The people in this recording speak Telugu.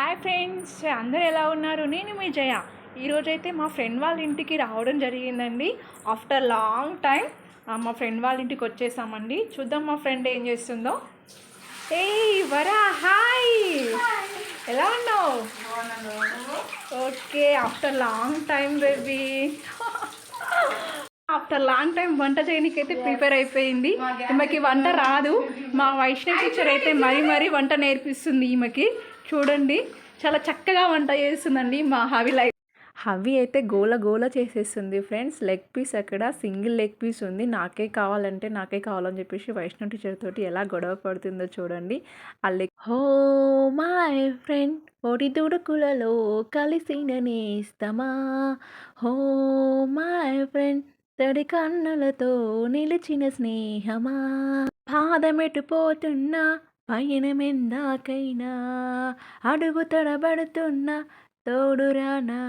హాయ్ ఫ్రెండ్స్, అందరూ ఎలా ఉన్నారు? నేను మీ జయ. ఈరోజైతే మా ఫ్రెండ్ వాళ్ళ ఇంటికి రావడం జరిగిందండి. ఆఫ్టర్ లాంగ్ టైం మా ఫ్రెండ్ వాళ్ళ ఇంటికి వచ్చేసామండి. చూద్దాం మా ఫ్రెండ్ ఏం చేస్తుందో. వరా, హాయ్, ఎలా ఉన్నావు? Okay, after long time baby. After long time వంట చేయడానికి అయితే ప్రిపేర్ అయిపోయింది. ఈమెకి వంట రాదు. మా వైష్ణవి టీచర్ అయితే మరీ వంట నేర్పిస్తుంది ఈమెకి. చూడండి, చాలా చక్కగా వంట చేస్తుందండి మా హవి అయితే గోల చేసేస్తుంది ఫ్రెండ్స్. లెగ్ పీస్ అక్కడ సింగిల్ లెగ్ పీస్ ఉంది. నాకే కావాలని చెప్పేసి వైష్ణవ్ టీచర్ తోటి ఎలా గొడవ పడుతుందో చూడండి. ఆ లెగ్ మై ఫ్రెండ్ ఒడి దుడుకులలో కలిసిన నేస్తమా, హో మై ఫ్రెండ్ తడి కన్నులతో నిలిచిన స్నేహమా, పాదమెటుపోతున్నా పయనమెందాకైనా అడుగు తడబడుతున్నా తోడురానా.